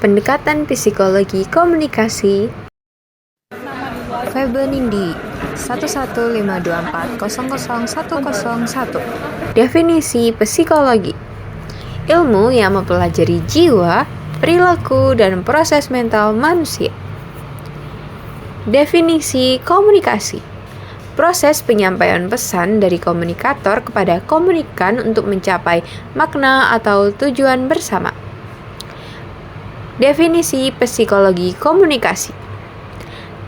Pendekatan Psikologi Komunikasi Febe Nindi 11524000101. Definisi psikologi: ilmu yang mempelajari jiwa, perilaku, dan proses mental manusia. Definisi komunikasi: proses penyampaian pesan dari komunikator kepada komunikan untuk mencapai makna atau tujuan bersama. Definisi psikologi komunikasi: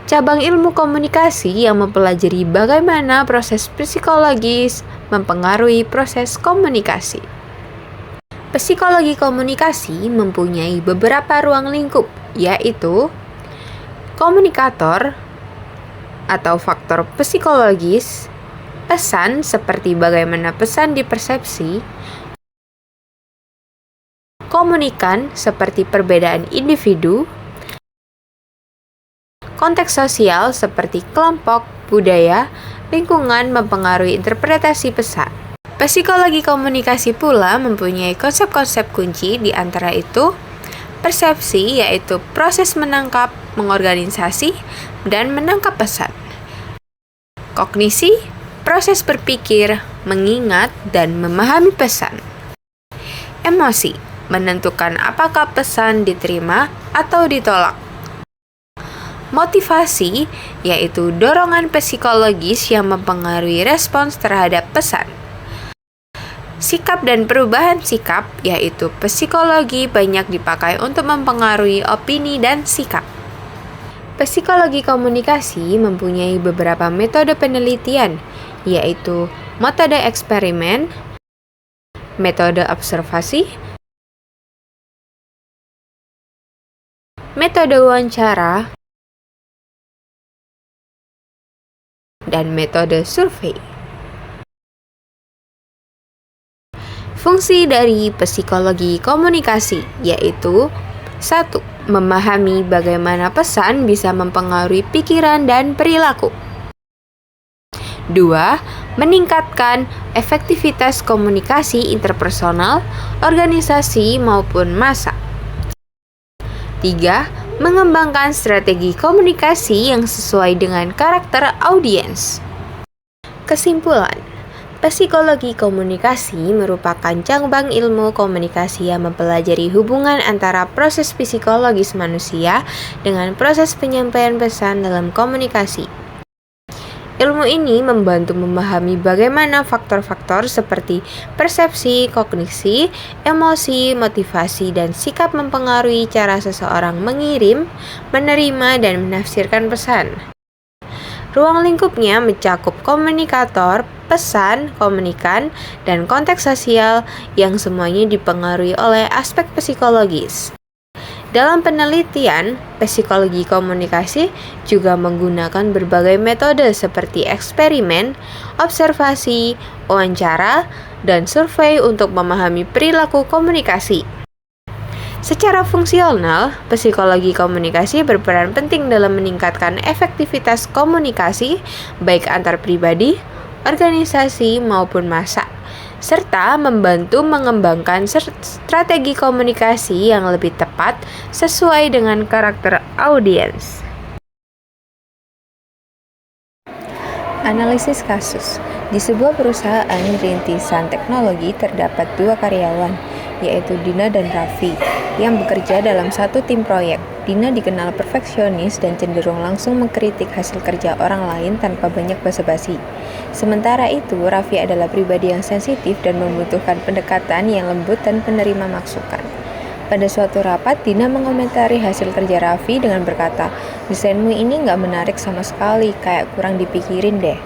cabang ilmu komunikasi yang mempelajari bagaimana proses psikologis mempengaruhi proses komunikasi. Psikologi komunikasi mempunyai beberapa ruang lingkup, yaitu komunikator atau faktor psikologis, pesan seperti bagaimana pesan dipersepsi, komunikan seperti perbedaan individu, konteks sosial seperti kelompok, budaya, lingkungan mempengaruhi interpretasi pesan. Psikologi komunikasi pula mempunyai konsep-konsep kunci, di antara itu persepsi, yaitu proses menangkap, mengorganisasi, dan menangkap pesan. Kognisi, proses berpikir, mengingat, dan memahami pesan. Emosi, menentukan apakah pesan diterima atau ditolak. Motivasi, yaitu dorongan psikologis yang mempengaruhi respons terhadap pesan. Sikap dan perubahan sikap, yaitu psikologi banyak dipakai untuk mempengaruhi opini dan sikap. Psikologi komunikasi mempunyai beberapa metode penelitian, yaitu metode eksperimen, metode observasi, metode wawancara, dan metode survei. Fungsi dari psikologi komunikasi yaitu 1. Memahami bagaimana pesan bisa mempengaruhi pikiran dan perilaku. 2. Meningkatkan efektivitas komunikasi interpersonal, organisasi maupun massa. 3. Mengembangkan strategi komunikasi yang sesuai dengan karakter audiens. Kesimpulan: psikologi komunikasi merupakan cabang ilmu komunikasi yang mempelajari hubungan antara proses psikologis manusia dengan proses penyampaian pesan dalam komunikasi. Ilmu ini membantu memahami bagaimana faktor-faktor seperti persepsi, kognisi, emosi, motivasi, dan sikap mempengaruhi cara seseorang mengirim, menerima, dan menafsirkan pesan. Ruang lingkupnya mencakup komunikator, pesan, komunikan, dan konteks sosial yang semuanya dipengaruhi oleh aspek psikologis. Dalam penelitian, psikologi komunikasi juga menggunakan berbagai metode seperti eksperimen, observasi, wawancara, dan survei untuk memahami perilaku komunikasi. Secara fungsional, psikologi komunikasi berperan penting dalam meningkatkan efektivitas komunikasi baik antar pribadi, organisasi, maupun massa, serta membantu mengembangkan strategi komunikasi yang lebih tepat sesuai dengan karakter audiens. Analisis kasus. Di sebuah perusahaan rintisan teknologi terdapat 2 karyawan, yaitu Dina dan Raffi, yang bekerja dalam satu tim proyek. Dina dikenal perfeksionis dan cenderung langsung mengkritik hasil kerja orang lain tanpa banyak basa-basi. Sementara itu, Raffi adalah pribadi yang sensitif dan membutuhkan pendekatan yang lembut dan penerima masukan. Pada suatu rapat, Dina mengomentari hasil kerja Raffi dengan berkata, "Desainmu ini nggak menarik sama sekali, kayak kurang dipikirin deh."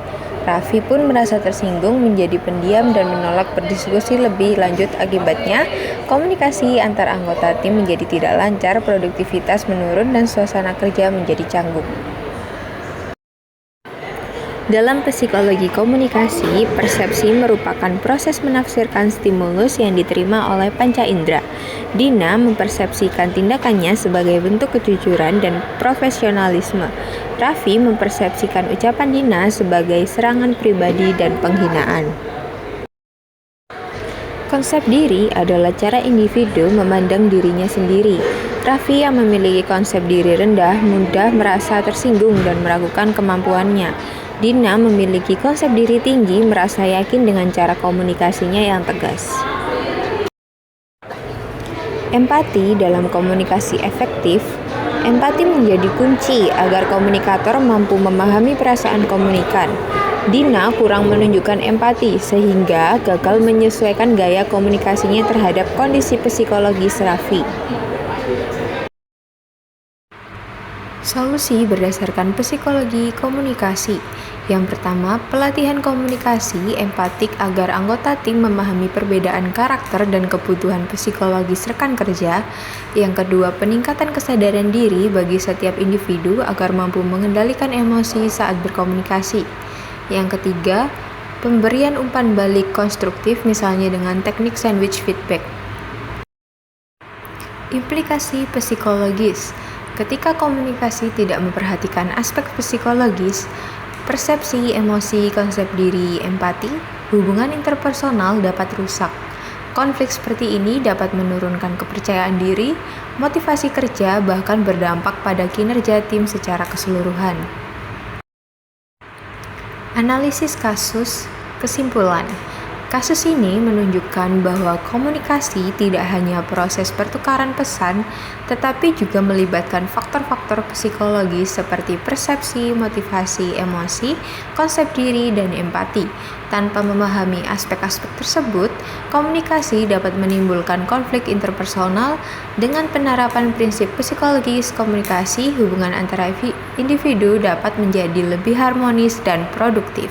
Raffi pun merasa tersinggung, menjadi pendiam dan menolak berdiskusi lebih lanjut. Akibatnya, komunikasi antar anggota tim menjadi tidak lancar, produktivitas menurun, dan suasana kerja menjadi canggung. Dalam psikologi komunikasi, persepsi merupakan proses menafsirkan stimulus yang diterima oleh panca indera. Dina mempersepsikan tindakannya sebagai bentuk kejujuran dan profesionalisme. Raffi mempersepsikan ucapan Dina sebagai serangan pribadi dan penghinaan. Konsep diri adalah cara individu memandang dirinya sendiri. Raffi yang memiliki konsep diri rendah mudah merasa tersinggung dan meragukan kemampuannya. Dina memiliki konsep diri tinggi, merasa yakin dengan cara komunikasinya yang tegas. Empati dalam komunikasi efektif. Empati menjadi kunci agar komunikator mampu memahami perasaan komunikan. Dina kurang menunjukkan empati sehingga gagal menyesuaikan gaya komunikasinya terhadap kondisi psikologis Raffi. Solusi berdasarkan psikologi komunikasi. Yang pertama, pelatihan komunikasi empatik agar anggota tim memahami perbedaan karakter dan kebutuhan psikologis rekan kerja. Yang kedua, peningkatan kesadaran diri bagi setiap individu agar mampu mengendalikan emosi saat berkomunikasi. Yang ketiga, pemberian umpan balik konstruktif misalnya dengan teknik sandwich feedback. Implikasi psikologis. Ketika komunikasi tidak memperhatikan aspek psikologis, persepsi, emosi, konsep diri, empati, hubungan interpersonal dapat rusak. Konflik seperti ini dapat menurunkan kepercayaan diri, motivasi kerja, bahkan berdampak pada kinerja tim secara keseluruhan. Analisis kasus, kesimpulan. Kasus ini menunjukkan bahwa komunikasi tidak hanya proses pertukaran pesan, tetapi juga melibatkan faktor-faktor psikologis seperti persepsi, motivasi, emosi, konsep diri, dan empati. Tanpa memahami aspek-aspek tersebut, komunikasi dapat menimbulkan konflik interpersonal. Dengan penerapan prinsip psikologis komunikasi, hubungan antara individu dapat menjadi lebih harmonis dan produktif.